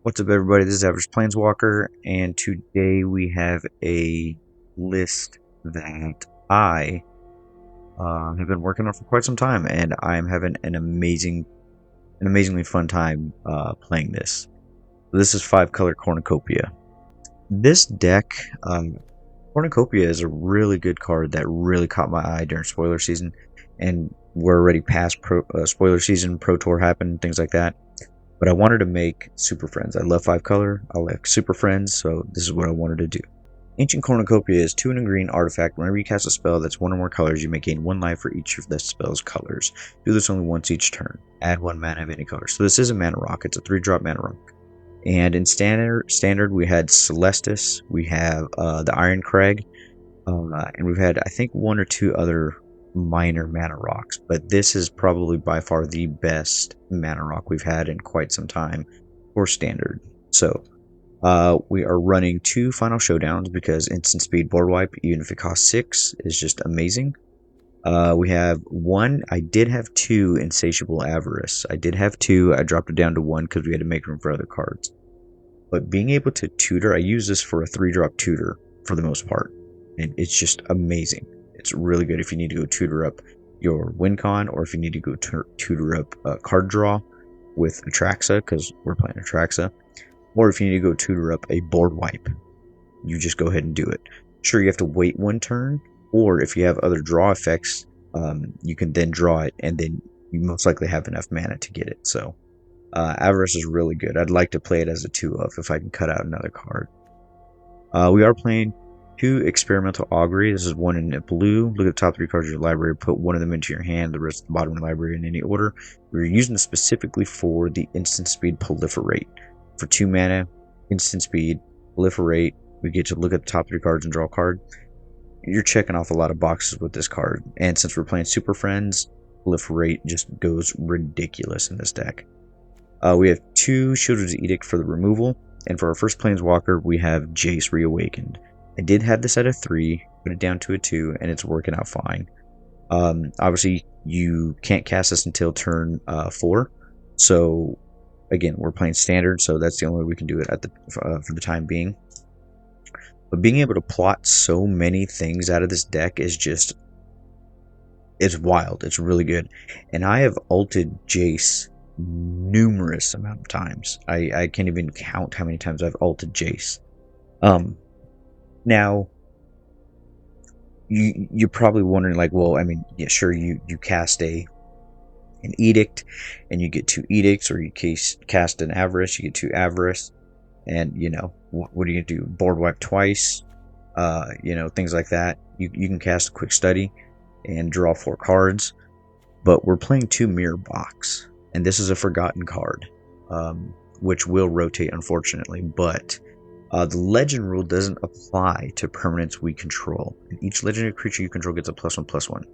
What's up, everybody? This is Average Planeswalker, and today we have a list that I have been working on for quite some time, and I'm having an amazingly fun time playing this. This is 5-color Cornucopia. This deck, Cornucopia is a really good card that really caught my eye during spoiler season, and we're already past spoiler season, Pro Tour happened, things like that. But I wanted to make Super Friends. I love 5-color. I like Super Friends, so this is what I wanted to do. Ancient Cornucopia is 2 and a green artifact. Whenever you cast a spell that's 1 or more colors, you may gain 1 life for each of the spell's colors. Do this only once each turn. Add 1 mana of any color. So this is a mana rock. It's a 3-drop mana rock. And in standard we had Celestis. We have the Iron Crag. And we've had, I think, 1 or 2 other minor mana rocks, but this is probably by far the best mana rock we've had in quite some time for standard. So we are running 2 final showdowns because instant speed board wipe, even if it costs 6, is just amazing. We have 1. I did have 2 insatiable avarice. I did have 2. I dropped it down to 1 because we had to make room for other cards. But being able to tutor, I use this for a 3-drop tutor for the most part, and it's just amazing. It's really good if you need to go tutor up your WinCon, or if you need to go tutor up a card draw with Atraxa, because we're playing Atraxa, or if you need to go tutor up a board wipe, you just go ahead and do it. Sure, you have to wait 1 turn, or if you have other draw effects, you can then draw it, and then you most likely have enough mana to get it. So Avarice is really good. I'd like to play it as a 2-of if I can cut out another card. We are playing 2 Experimental Augury. This is 1 in blue. Look at the top 3 cards of your library. Put 1 of them into your hand. The rest at the bottom of the library in any order. We're using this specifically for the instant speed Proliferate. For 2 mana, instant speed, Proliferate. We get to look at the top 3 cards and draw a card. You're checking off a lot of boxes with this card. And since we're playing Super Friends, Proliferate just goes ridiculous in this deck. We have 2 Shieldred's Edict for the removal. And for our first Planeswalker, we have Jace Reawakened. I did have this at a 3, put it down to a 2, and it's working out fine. Obviously, you can't cast this until turn 4. So, again, we're playing standard, so that's the only way we can do it at the for the time being. But being able to plot so many things out of this deck is just... it's wild. It's really good. And I have ulted Jace numerous amount of times. I can't even count how many times I've ulted Jace. Now, you're probably wondering, like, well, I mean, yeah, sure, you cast an Edict, and you get 2 Edicts, or you cast an Avarice, you get 2 Avarice, and, you know, what are you going to do? Board wipe twice, you know, things like that. You can cast a Quick Study and draw 4 cards, but we're playing 2 Mirror Box, and this is a forgotten card, which will rotate, unfortunately, but... the legend rule doesn't apply to permanents we control. And each legendary creature you control gets a +1/+1.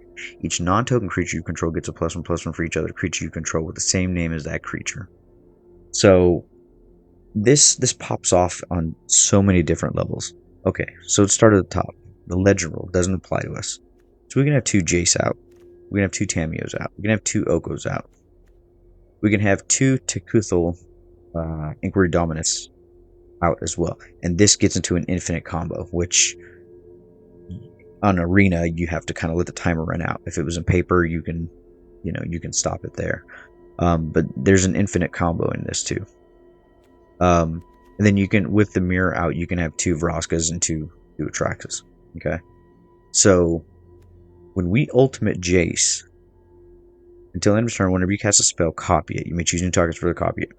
Each non-token creature you control gets a +1/+1 for each other creature you control with the same name as that creature. So this pops off on so many different levels. Okay, so let's start at the top. The legend rule doesn't apply to us. So we can have 2 Jace out. We can have 2 Tamiyos out. We can have 2 Okos out. We can have 2 Tekuthal Inquiry Dominus out as well, and this gets into an infinite combo, which on Arena you have to kind of let the timer run out. If it was in paper, you can stop it there, but there's an infinite combo in this too. And then you can, with the mirror out, you can have 2 Vraskas and 2 Atraxas. Okay, so when we ultimate Jace, until end of turn, whenever you cast a spell, copy it. You may choose new targets for the copy it.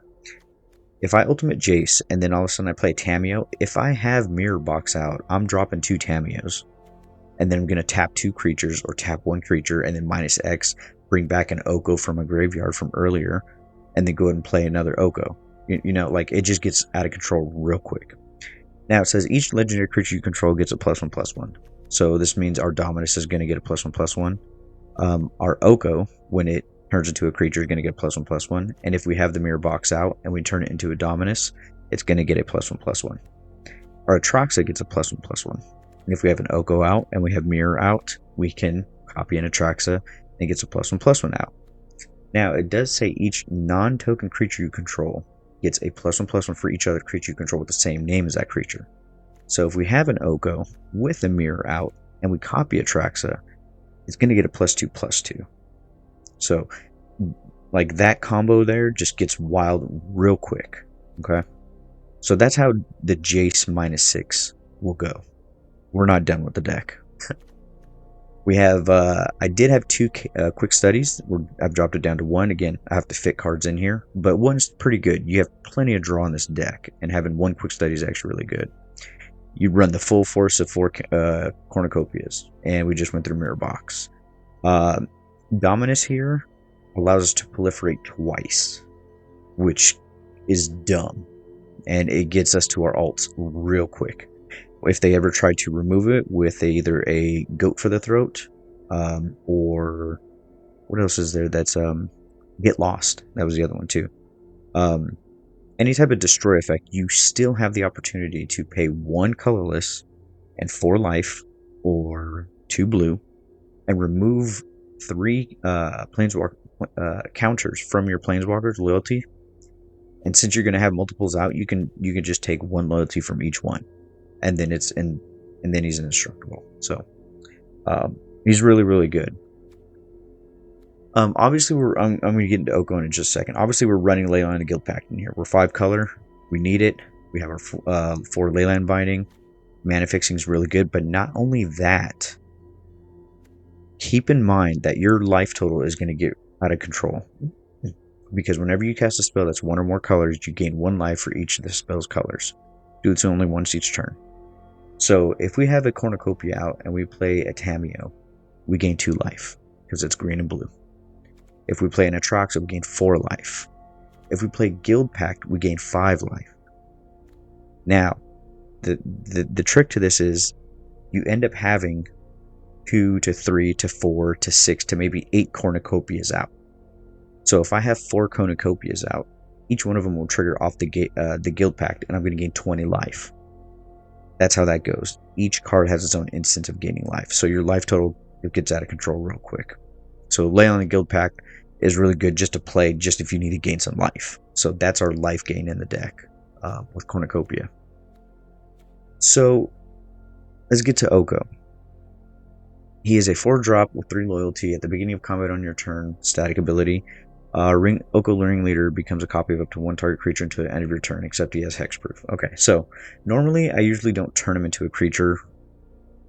If I ultimate Jace, and then all of a sudden I play Tamiyo, if I have Mirror Box out, I'm dropping 2 Tamiyos. And then I'm going to tap 2 creatures, or tap 1 creature, and then -X, bring back an Oko from a graveyard from earlier, and then go ahead and play another Oko. You know, like, it just gets out of control real quick. Now, it says each legendary creature you control gets a +1/+1. So this means our Dominus is going to get a +1/+1. Our Oko, when it turns into a creature, is going to get a +1/+1, and if we have the Mirror Box out and we turn it into a Dominus, it's going to get a +1/+1. Our Atraxa gets a +1/+1, and if we have an Oko out and we have Mirror out, we can copy an Atraxa and it gets a +1/+1 out. Now, it does say each non-token creature you control gets a +1/+1 for each other creature you control with the same name as that creature. So if we have an Oko with a mirror out and we copy a Traxa, it's going to get a +2/+2. So like that combo there just gets wild real quick. Okay. So that's how the Jace -6 will go. We're not done with the deck. We have, I did have 2 quick studies. I've dropped it down to 1. Again, I have to fit cards in here, but 1's pretty good. You have plenty of draw in this deck, and having 1 quick study is actually really good. You run the full force of 4 Cornucopias, and we just went through Mirror Box. Dominus here allows us to proliferate twice, which is dumb, and it gets us to our alts real quick. If they ever try to remove it with either a goat for the throat, or what else is there? That's get lost. That was the other one too. Any type of destroy effect, you still have the opportunity to pay 1 colorless and 4 life, or 2 blue, and remove 3 planeswalker counters from your planeswalker's loyalty. And since you're going to have multiples out, you can just take 1 loyalty from each one. And then then he's indestructible. So he's really, really good. Obviously, I'm going to get into Oko in just a second. Obviously, we're running Leyline and Guild Pact in here. We're 5 color. We need it. We have our 4 Leyline binding. Mana fixing is really good. But not only that, keep in mind that your life total is going to get out of control. Because whenever you cast a spell that's 1 or more colors, you gain 1 life for each of the spell's colors. Do it only once each turn. So if we have a Cornucopia out and we play a Tamiyo, we gain 2 life because it's green and blue. If we play an Atraxa, we gain 4 life. If we play Guild Pact, we gain 5 life. Now, the trick to this is you end up having 2 to 3 to 4 to 6 to maybe 8 Cornucopias out. So if I have 4 Cornucopias out, each one of them will trigger off the Guild Pact, and I'm going to gain 20 life. That's how that goes. Each card has its own instance of gaining life, so your life total gets out of control real quick. So Leyline and Guild Pact is really good just to play, just if you need to gain some life. So that's our life gain in the deck with Cornucopia. So let's get to Oko. He is a 4-drop with 3 loyalty. At the beginning of combat on your turn, static ability. Oko Ring Leader becomes a copy of up to 1 target creature until the end of your turn, except he has hexproof. Okay, so normally I usually don't turn him into a creature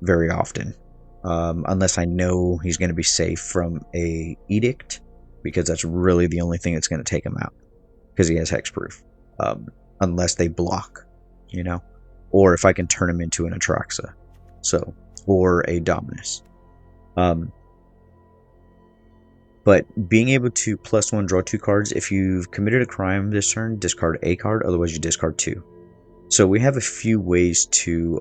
very often, unless I know he's going to be safe from a edict, because that's really the only thing that's going to take him out, because he has hexproof, unless they block, you know, or if I can turn him into an Atraxa, so, or a Dominus. But being able to +1 draw 2 cards, if you've committed a crime this turn, discard a card, otherwise you discard 2. So we have a few ways to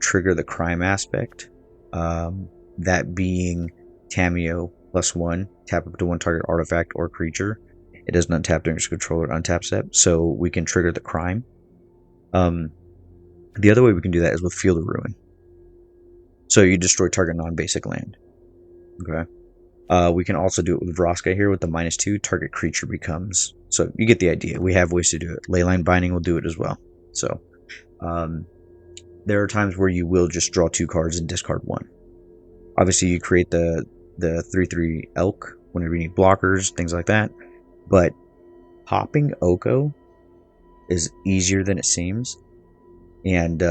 trigger the crime aspect. That being Tamiyo +1, tap up to 1 target artifact or creature. It does not tap during its controller untap step, so we can trigger the crime. The other way we can do that is with Field of Ruin. So you destroy target non-basic land. Okay. We can also do it with Vraska here with the -2, target creature becomes. So you get the idea. We have ways to do it. Leyline Binding will do it as well. So there are times where you will just draw 2 cards and discard 1. Obviously, you create the 3/3 elk whenever you need blockers, things like that. But popping Oko is easier than it seems, and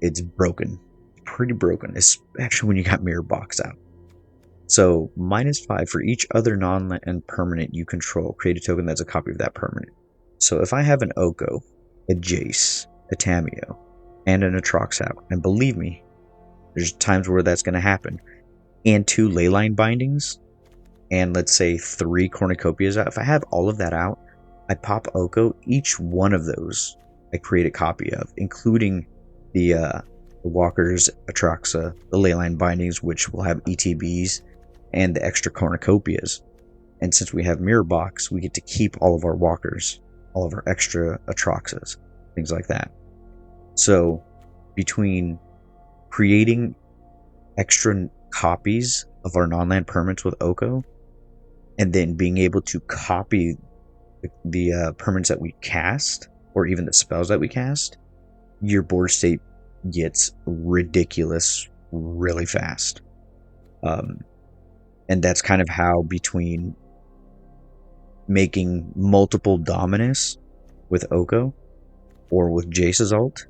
it's broken. Pretty broken, especially when you got Mirror Box out. So, -5 for each other non-land permanent you control. Create a token that's a copy of that permanent. So if I have an Oko, a Jace, a Tamiyo, and an Atraxa out, and believe me, there's times where that's going to happen, and 2 Leyline bindings, and let's say 3 Cornucopias out, if I have all of that out, I pop Oko, each one of those I create a copy of, including the Walkers, Atraxa, the Leyline bindings, which will have ETBs, and the extra Cornucopias. And since we have Mirror Box, we get to keep all of our Walkers, all of our extra Atraxas, things like that. So between creating extra copies of our non-land permanents with Oko, and then being able to copy the permanents that we cast, or even the spells that we cast, your board state gets ridiculous really fast. And that's kind of how, between making multiple Dominus with Oko or with Jace's ult,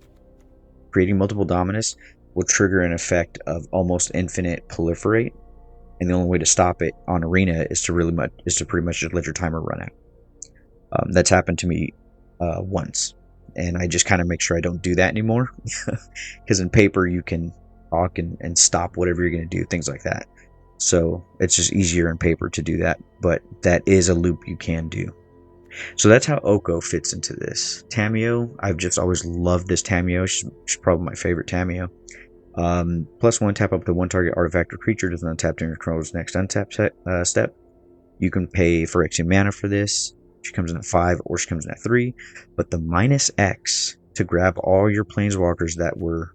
creating multiple Dominus will trigger an effect of almost infinite proliferate, and the only way to stop it on Arena is to pretty much just let your timer run out. That's happened to me once, and I just kind of make sure I don't do that anymore, because in paper you can talk and stop whatever you're going to do, things like that. So it's just easier in paper to do that, but that is a loop you can do. So that's how Oko fits into this. Tamiyo, I've just always loved this Tamiyo. She's probably my favorite Tamiyo. +1, tap up to one target artifact or creature does not tap during your controller's next untap step. You can pay for X mana for this. She comes in at 5 or she comes in at 3. But the -X to grab all your planeswalkers that were,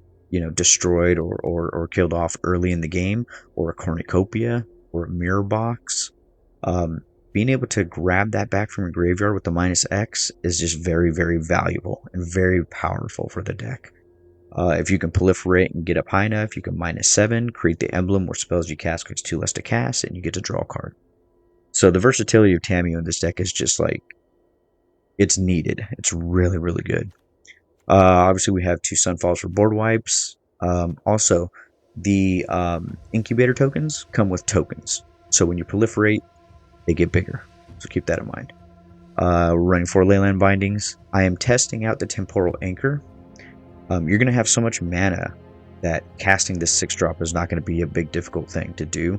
destroyed or killed off early in the game, or a Cornucopia or a mirror box, being able to grab that back from your graveyard with the -X is just very, very valuable and very powerful for the deck. If you can proliferate and get up high enough, you can -7, create the emblem where spells you cast cost 2 less to cast, and you get to draw a card. So the versatility of Tamiyo in this deck is just like, it's needed. It's really, really good. Obviously, we have 2 Sunfalls for board wipes. Also, the incubator tokens come with tokens. So when you proliferate, they get bigger. So keep that in mind. We're running 4 Leyline Bindings. I am testing out the Temporal Anchor. You're going to have so much mana that casting this 6-drop is not going to be a big difficult thing to do.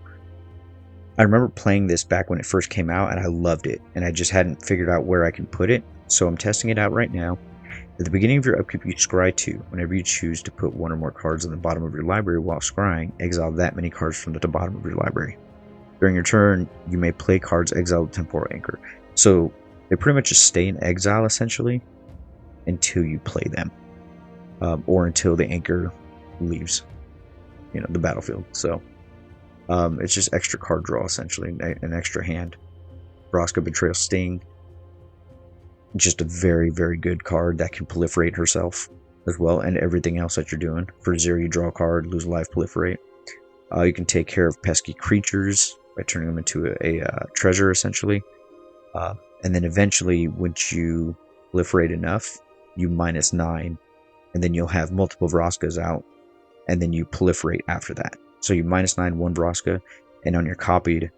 I remember playing this back when it first came out, and I loved it, and I just hadn't figured out where I can put it. So I'm testing it out right now. At the beginning of your upkeep, you scry 2. Whenever you choose to put 1 or more cards on the bottom of your library while scrying, exile that many cards from the bottom of your library. During your turn, you may play cards exiled with Temporal Anchor. So they pretty much just stay in exile, essentially, until you play them. Or until the anchor leaves, the battlefield. So it's just extra card draw, essentially, an extra hand. Vraska, Betrayal, Sting. Just a very, very good card that can proliferate herself as well, and everything else that you're doing. For 0, you draw a card, lose life, proliferate. You can take care of pesky creatures by turning them into a treasure, essentially. And then eventually, once you proliferate enough, you -9. And then you'll have multiple Vraskas out, and then you proliferate after that. So you -9 one Vraska, and on your copied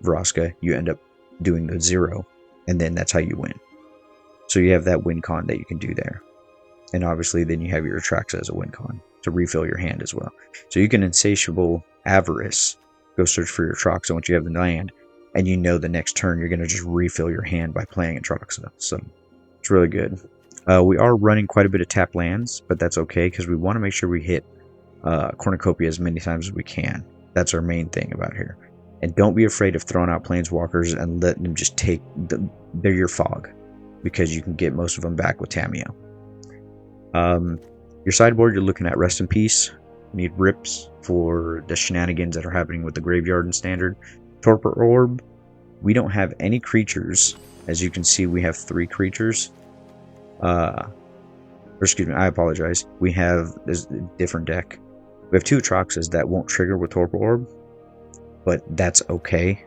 Vraska, you end up doing the 0, and then that's how you win. So you have that win con that you can do there. And obviously then you have your Atraxa as a win con to refill your hand as well. So you can Insatiable Avarice, go search for your Atraxa once you have the land, and the next turn you're going to just refill your hand by playing Atraxa. So it's really good. We are running quite a bit of tap lands, but that's okay because we want to make sure we hit Cornucopia as many times as we can. That's our main thing about here. And don't be afraid of throwing out Planeswalkers and letting them just they're your fog, because you can get most of them back with Tamiyo. Your sideboard, you're looking at Rest in Peace. You need Rips for the shenanigans that are happening with the graveyard and Standard. Torpor Orb, we don't have any creatures. As you can see, we have 3 creatures. Excuse me, I apologize. We have this different deck. We have 2 Atraxas that won't trigger with Torpor Orb, but that's okay,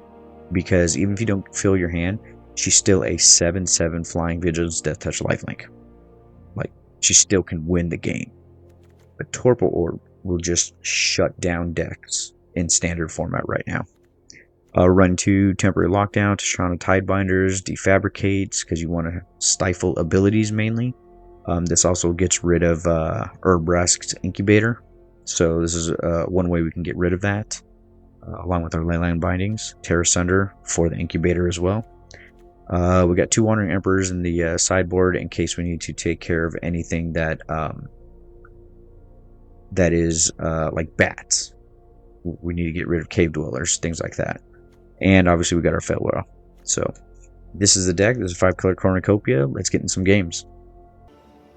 because even if you don't fill your hand, she's still a 7/7 Flying Vigilance, Death Touch, Lifelink. Like, she still can win the game. But Torpor Orb will just shut down decks in Standard format right now. Run 2 Temporary Lockdown, Tishrana Tidebinders, Defabricates, because you want to stifle abilities mainly. This also gets rid of Vraska's Incubator. So this is one way we can get rid of that, along with our Leyline Bindings. Terra Sunder for the Incubator as well. We got 2 Wandering Emperors in the sideboard in case we need to take care of anything that is like bats. We need to get rid of Cave Dwellers, things like that. And obviously we got our Fetwell. So this is the deck. This is a 5-color Cornucopia. Let's get in some games.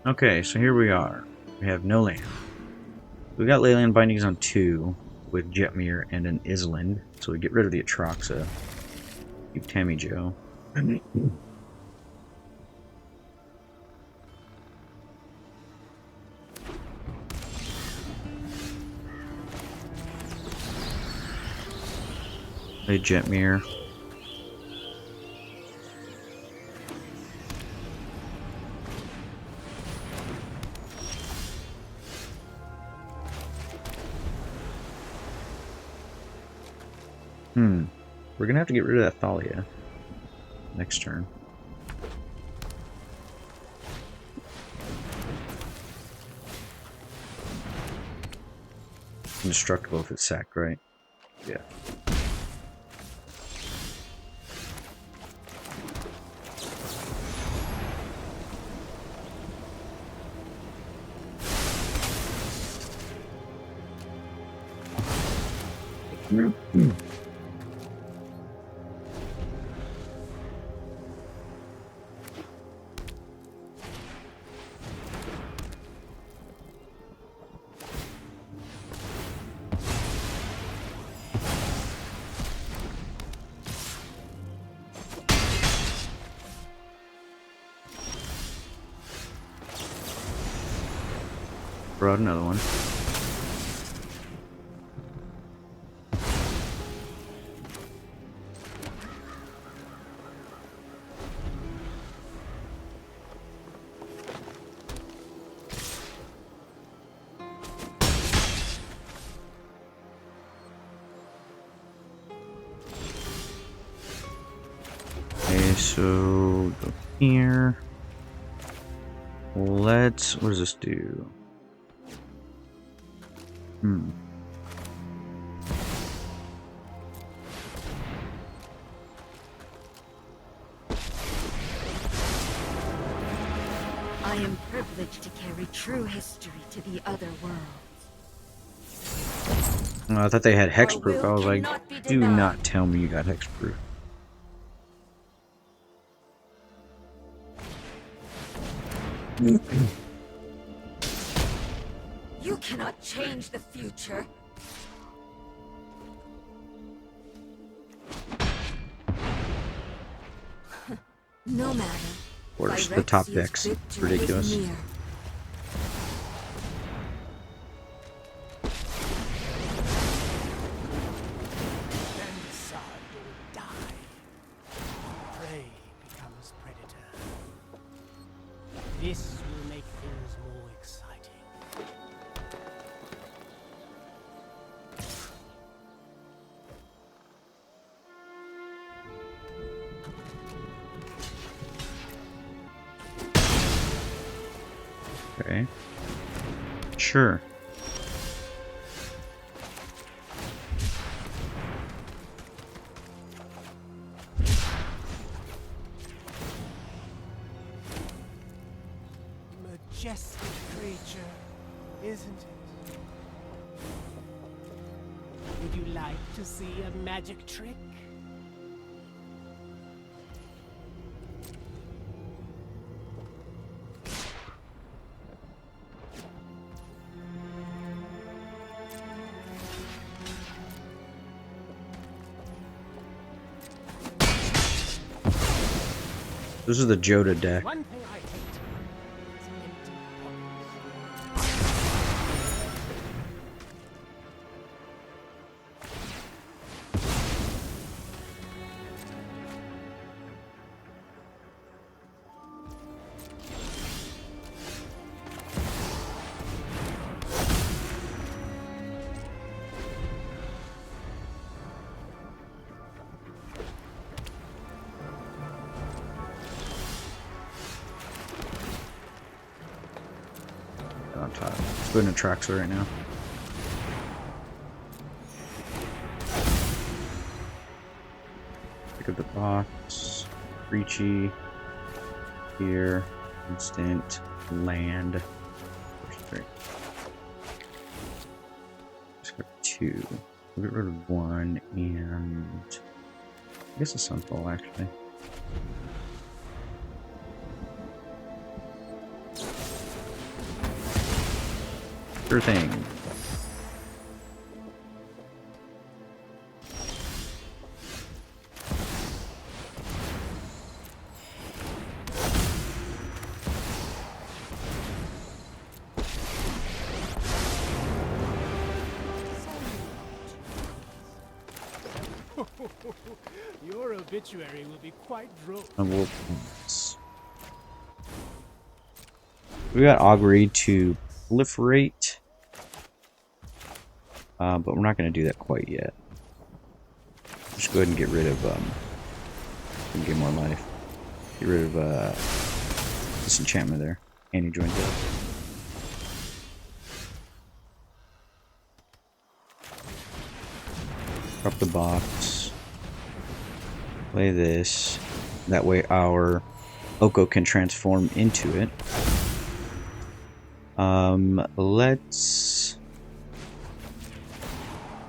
Okay, so here we are. We have no land. We got Leyline Bindings on 2 with Jetmir and an Island. So we get rid of the Atraxa. Keep Tamiyo. Play Jetmir. We're gonna have to get rid of that Thalia next turn. Indestructible if it's sacked, right? Yeah. Brought another one. Okay, so go here. What does this do? I am privileged to carry true history to the other worlds. I thought they had hexproof. I was like, do not tell me you got hexproof. You cannot change the future. No matter. Of course, the top deck's ridiculous. This will make things more exciting. Okay. Sure. Majestic creature, isn't it? Would you like to see a magic trick? This is the Joda deck. One thing I hate is empty On top. Spooning tracks right now. Pick up the box. Breachy. Here. Instant. Land. Push 3. Just got 2. We'll get rid of 1 and I guess a Sunfall actually. Sure thing. Your obituary will be quite droll. And we got augury to proliferate, but we're not going to do that quite yet. Just go ahead and get rid of and get more life. Get rid of this enchantment there, and he joins up. Drop the box. Play this. That way our Oko can transform into it. Let's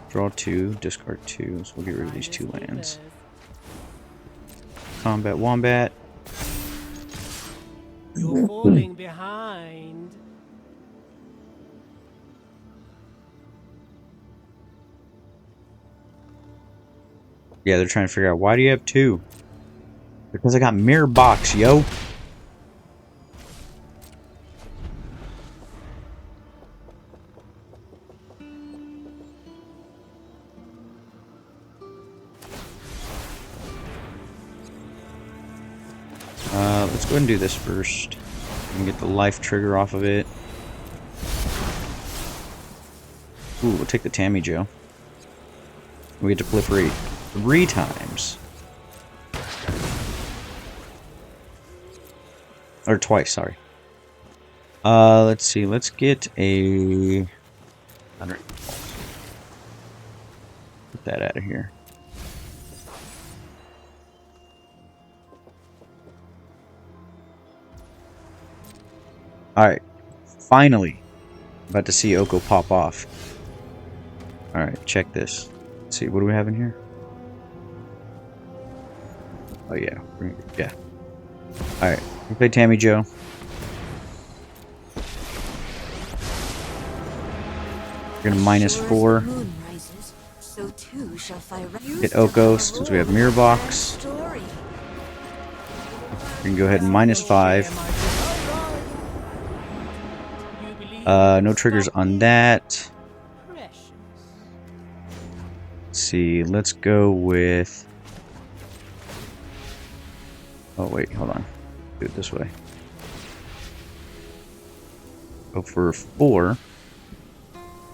draw 2, discard 2, so we'll get rid of these 2 lands. Combat Wombat. You're falling behind. Yeah, they're trying to figure out, why do you have 2? Because I got Mirror Box, yo! Let's go ahead and do this first. And get the life trigger off of it. Ooh, we'll take the Tamiyo. We get to proliferate 3 times. Or twice, sorry. Let's see, let's get a... Put that out of here. Alright, finally, about to see Oko pop off. Alright, check this. Let's see, what do we have in here? Oh yeah, yeah. Alright, we play Tamiyo. We're gonna -4. Hit Oko, since we have Mirror Box. We can go ahead and -5. No triggers on that. Let's see, let's go with... Oh wait, hold on. Do it this way. Go for 4.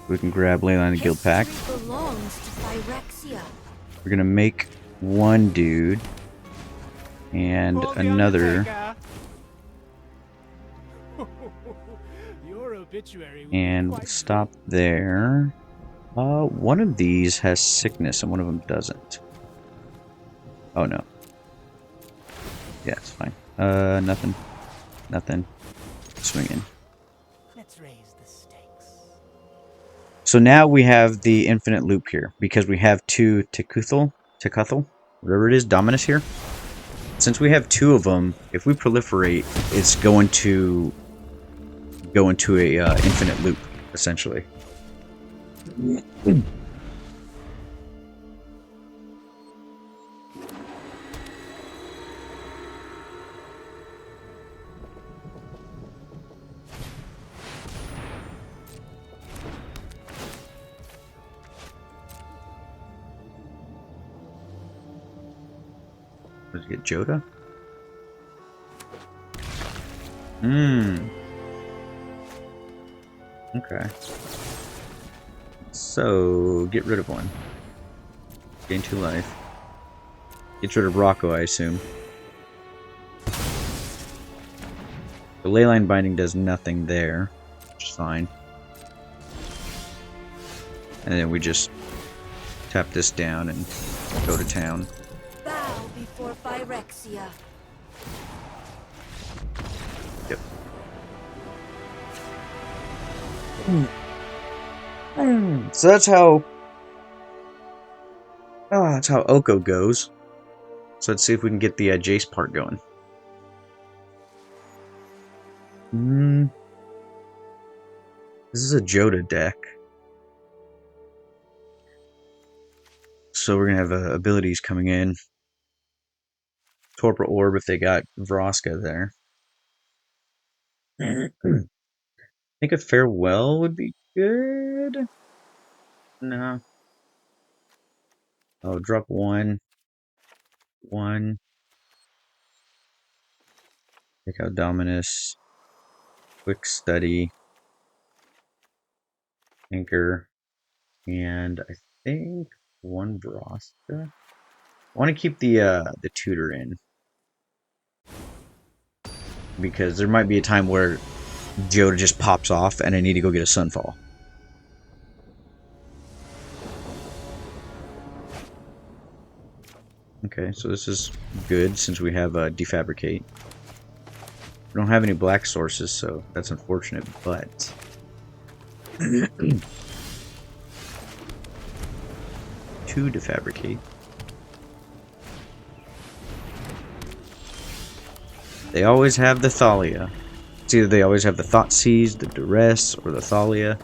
We can grab Leyline the Guild Pack. We're gonna make 1 dude. And another... And we'll stop there. One of these has sickness and one of them doesn't. Oh no. Yeah, it's fine. Nothing. Nothing. Swinging. Let's raise the stakes. So now we have the infinite loop here because we have 2 Tekuthel, whatever it is, Dominus here. Since we have 2 of them, if we proliferate, it's going to go into a infinite loop, essentially. Let's get Joda. Okay. So, get rid of 1. Gain 2 life. Get rid of Rocco, I assume. The Leyline Binding does nothing there, which is fine. And then we just tap this down and go to town. Bow before Phyrexia. Yep. So that's how Oko goes. So let's see if we can get the Jace part going. This is a Joda deck. So we're gonna have abilities coming in. Torpor Orb if they got Vraska there. I think a Farewell would be good. No. Oh, drop 1. 1. Take out Dominus. Quick Study. Anchor. And I think 1 Vraska. I want to keep the tutor in. Because there might be a time where Joda just pops off and I need to go get a Sunfall. Okay, so this is good since we have Defabricate. We don't have any black sources, so that's unfortunate, but... 2 Defabricate. They always have the Thalia. It's either they always have the Thoughtseize, the Duress, or the Thalia.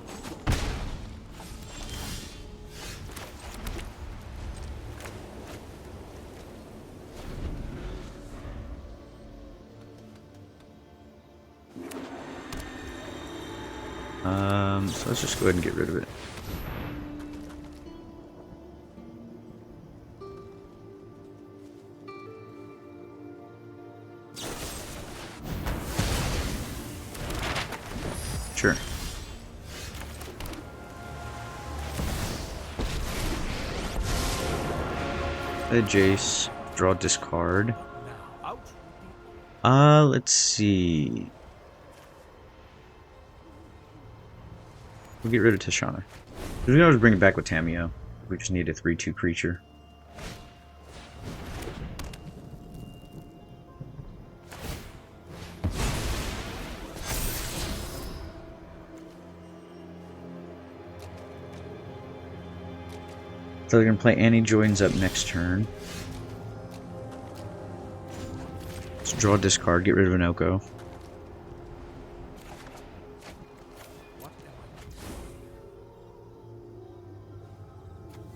So let's just go ahead and get rid of it. Sure. A Jace. Draw, discard. Let's see. We'll get rid of Tishana. We can always bring it back with Tamiyo. We just need a 3/2 creature. So they're going to play Annie Joins up next turn. Let's draw a discard, get rid of an Oko.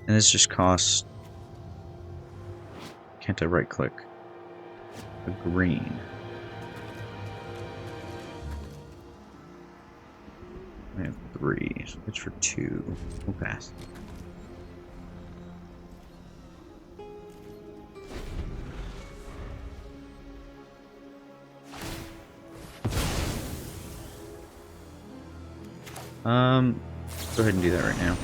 And this just costs... Can't I right click? A green. I have 3, so it's for 2. We'll pass. Go ahead and do that right now.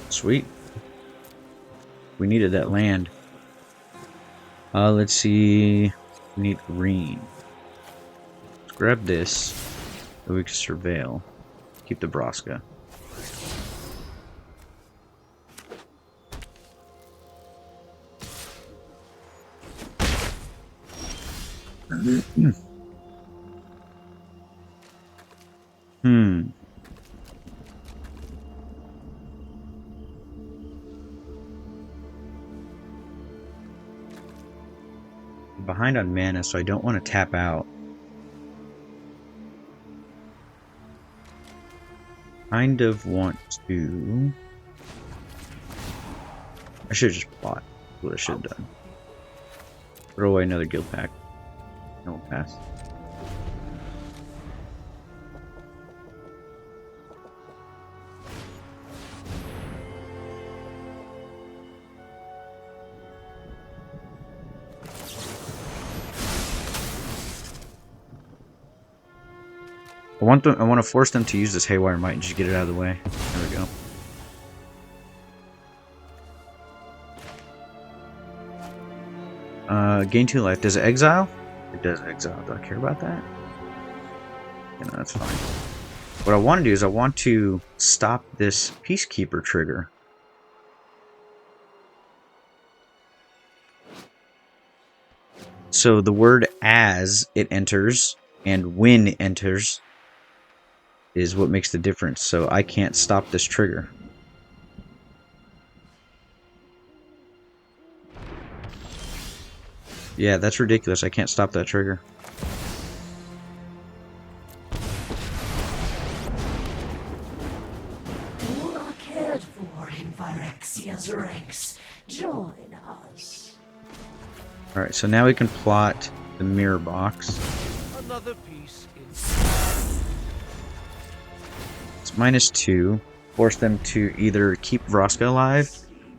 Sweet. We needed that land. Let's see. We need green. Let's grab this. So we can surveil. Keep the Vraska. Behind on mana, so I don't want to tap out. Kind of want to... I should have just plot. What I should have done. Throw away another guild pack. And we'll pass. I want to force them to use this Haywire Might and just get it out of the way. There we go. Gain 2 life. Does it exile? It does exile. Do I care about that? Yeah, no, that's fine. What I want to do is I want to stop this Peacekeeper trigger. So the word as it enters and when it enters is what makes the difference. So I can't stop this trigger. Yeah, that's ridiculous. I can't stop that trigger. You are cared for in Phyrexia's ranks. Join us. Alright, so now we can plot the mirror box. Another piece in It's -2. Force them to either keep Vraska alive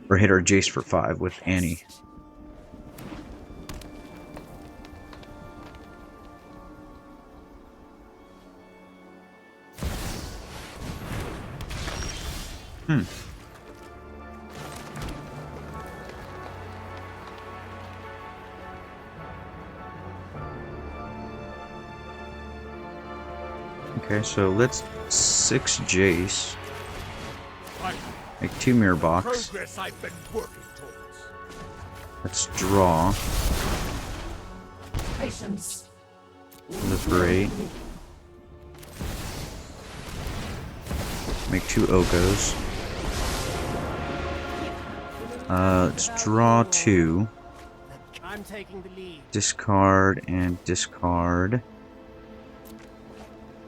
or hit our Jace for 5 with Annie. Okay, so let's 6 Jace. Make 2 mirror box. Progress I've been working towards. Let's draw. Patience. Liberate. Make 2 Okos. Let's draw 2. I'm taking the lead. Discard and discard.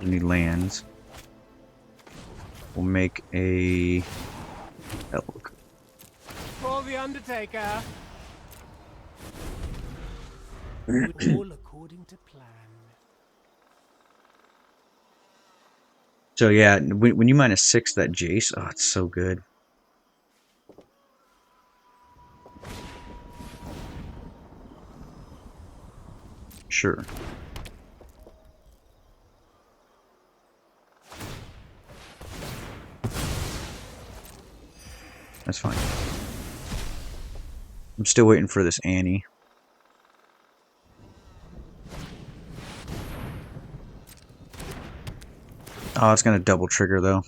Any lands. We'll make a elk. For the Undertaker. All according to plan. So yeah, when you -6 that Jace, oh, it's so good. Sure. That's fine. I'm still waiting for this Annie. Oh, it's gonna double trigger though.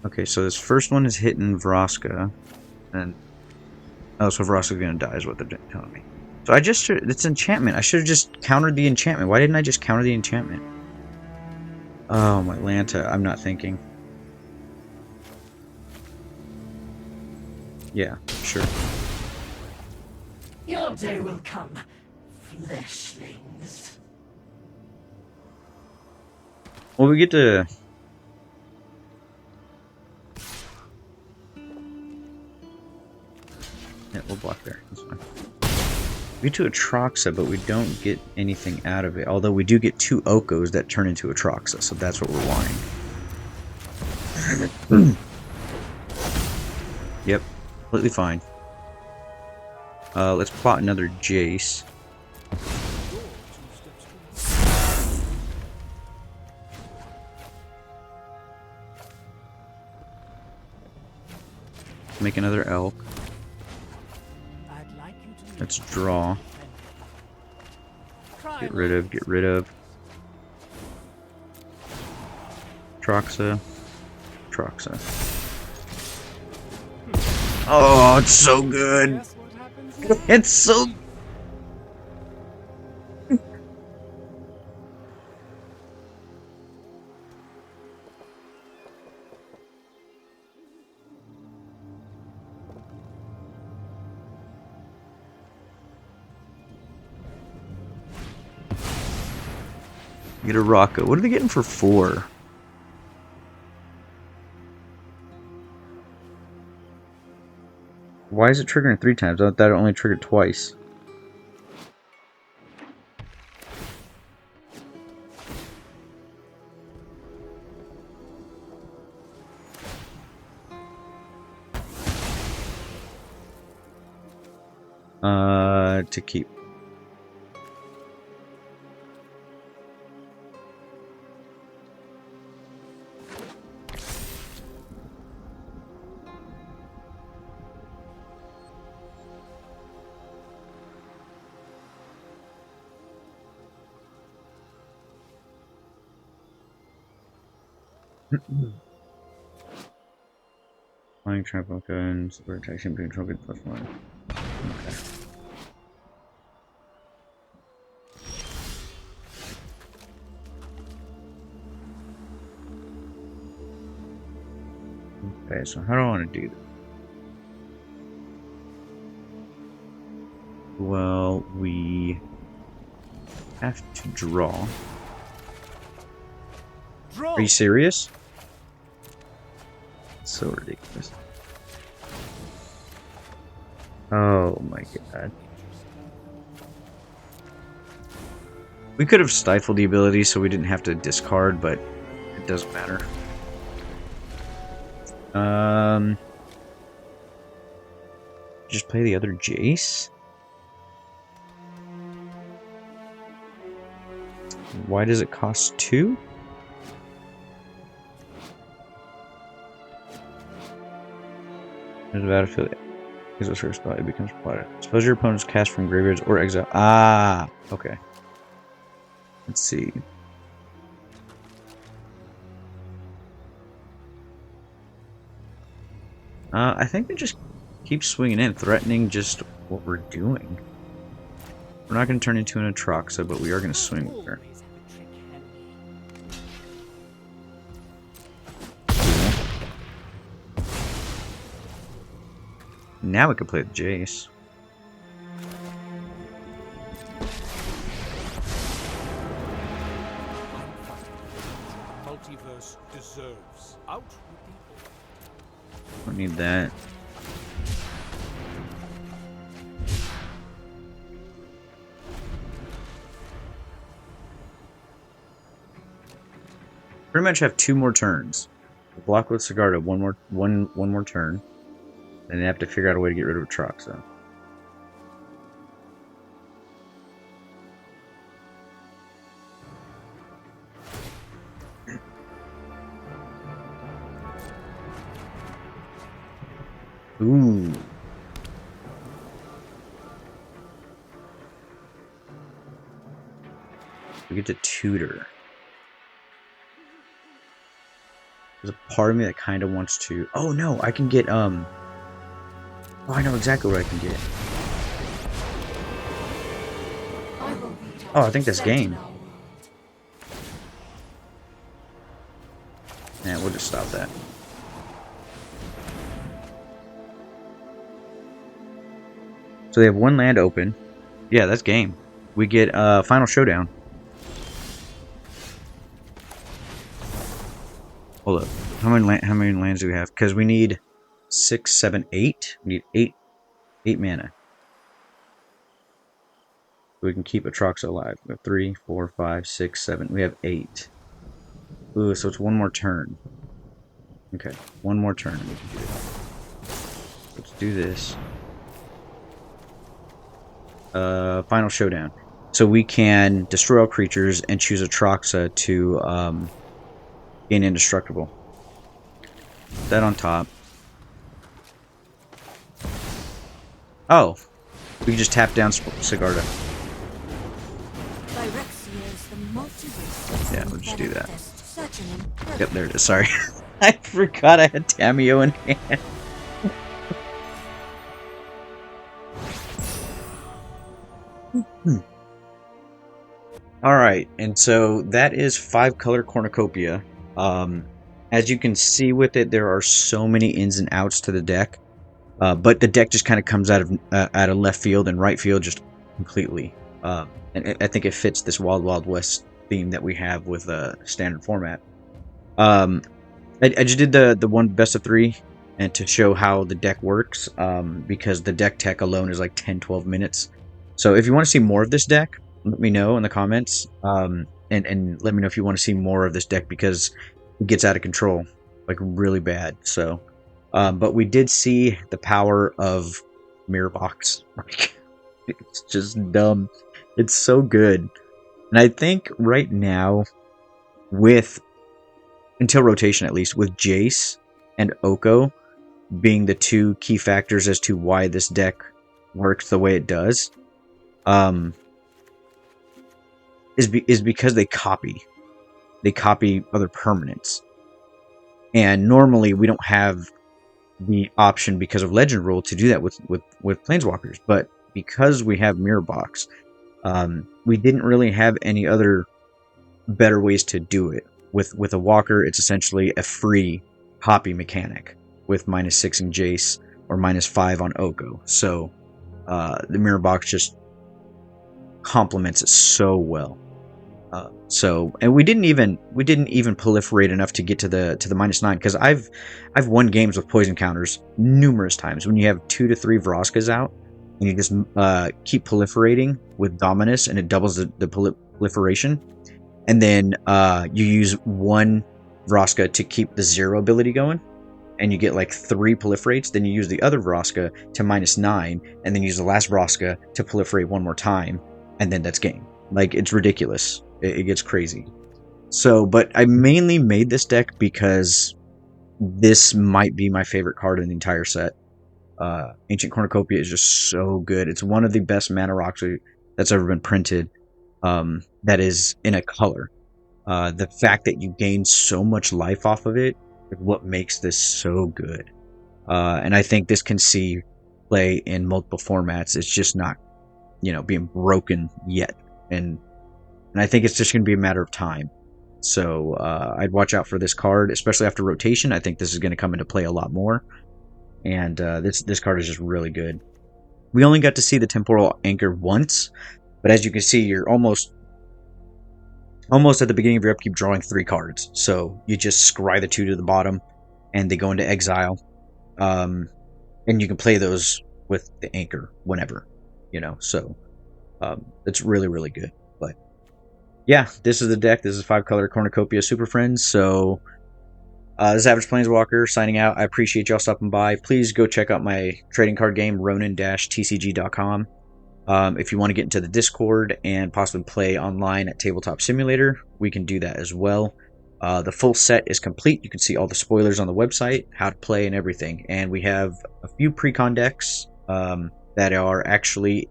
Okay, so this first one is hitting Vraska, and oh, so Vraska's gonna die is what they're telling me. So I just it's enchantment. I should have just countered the enchantment. Why didn't I just counter the enchantment? Oh, my Lanta. I'm not thinking. Yeah, sure. Your day will come, fleshlings. Well, we get to... Yeah, we'll block there. That's fine. We get to Atroxa, but we don't get anything out of it. Although we do get 2 Okos that turn into Atroxa, so that's what we're wanting. Yep, completely fine. Let's plot another Jace. Make another elk. Let's draw. Get rid of. Troxa. Oh, it's so good. It's so... Get a Rocco. What are they getting for 4? Why is it triggering 3 times? I thought it only triggered twice. To keep. Flying trap guns, super protection, being trophy +1. Okay. Okay, so how do I want to do this? Well, we have to draw. Are you serious? It's so ridiculous. Oh my god. We could have stifled the ability so we didn't have to discard, but it doesn't matter. Just play the other Jace? Why does it cost 2? There's a battlefield. Is a first spot, it becomes plotted. Suppose your opponent's cast from graveyards or exile. Ah, okay. Let's see. I think we just keep swinging in, threatening just what we're doing. We're not going to turn into an Atraxa, but we are going to swing with her. Now we can play the Jace. Multiverse deserves. Out with the Don't need that. Pretty much have 2 more turns. Block with Sigarda one more turn. And they have to figure out a way to get rid of Atraxa. Ooh. We get to tutor. There's a part of me that kind of wants to... Oh no, I can get, Oh, I know exactly what I can get. Oh, I think that's game. Yeah, we'll just stop that. So they have 1 land open. Yeah, that's game. We get Final Showdown. Hold up. How many lands do we have? Because we need 6, 7, 8. We need 8 mana. We can keep Atraxa alive. We have 3, 4, 5, 6, 7. We have 8. Ooh, so it's 1 more turn. Okay, 1 more turn. We can do it. Let's do this. Final Showdown. So we can destroy all creatures and choose Atraxa to gain indestructible. Put that on top. Oh, we can just tap down Sigarda. Yeah, we'll just do that. Yep, there it is. Sorry. I forgot I had Tamiyo in hand. Alright, and so that is 5-color Cornucopia. As you can see with it, there are so many ins and outs to the deck. But the deck just kind of comes out of left field and right field just completely. And I think it fits this Wild Wild West theme that we have with a standard format. I just did the one best of 3 and to show how the deck works, because the deck tech alone is like 10-12 minutes. So if you want to see more of this deck, let me know in the comments, and let me know if you want to see more of this deck, because it gets out of control, like really bad. So, but we did see the power of Mirror Box. It's just dumb. It's so good. And I think right now, until rotation at least, with Jace and Oko being the 2 key factors as to why this deck works the way it does, is because they copy other permanents. And normally we don't have the option because of Legend Rule to do that with Planeswalkers, but because we have Mirror Box, we didn't really have any other better ways to do it. With a Walker, it's essentially a free copy mechanic with -6 in Jace or -5 on Oko. So the Mirror Box just complements it so well. And we didn't even proliferate enough to get to the -9, because I've won games with poison counters numerous times. When you have 2 to 3 Vraskas out and you just keep proliferating with Dominus, and it doubles the proliferation, and then you use 1 Vraska to keep the 0 ability going, and you get like 3 proliferates, then you use the other Vraska to -9, and then use the last Vraska to proliferate 1 more time, and then that's game. Like, it's ridiculous. It gets crazy. So, but I mainly made this deck because this might be my favorite card in the entire set. Ancient Cornucopia is just so good. It's one of the best mana rocks that's ever been printed, that is in a color. The fact that you gain so much life off of it is what makes this so good. And I think this can see play in multiple formats. It's just not, being broken yet. And I think it's just going to be a matter of time. So I'd watch out for this card, especially after rotation. I think this is going to come into play a lot more. And this card is just really good. We only got to see the Temporal Anchor once, but as you can see, you're almost at the beginning of your upkeep drawing 3 cards. So you just scry the 2 to the bottom, and they go into exile. And you can play those with the Anchor whenever, So it's really, really good. But yeah, this is the deck. This is 5-color Cornucopia Super Friends. So this is Average Planeswalker signing out. I appreciate y'all stopping by. Please go check out my trading card game, ronin-tcg.com. If you want to get into the Discord and possibly play online at Tabletop Simulator, we can do that as well. The full set is complete. You can see all the spoilers on the website, how to play, and everything. And we have a few pre-con decks that are actually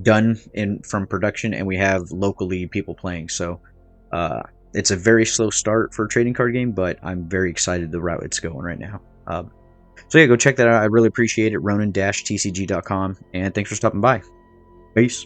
done from production, and we have locally people playing. So it's a very slow start for a trading card game, but I'm very excited the route it's going right now. So yeah, go check that out. I really appreciate it. Ronin-tcg.com, and thanks for stopping by. Peace.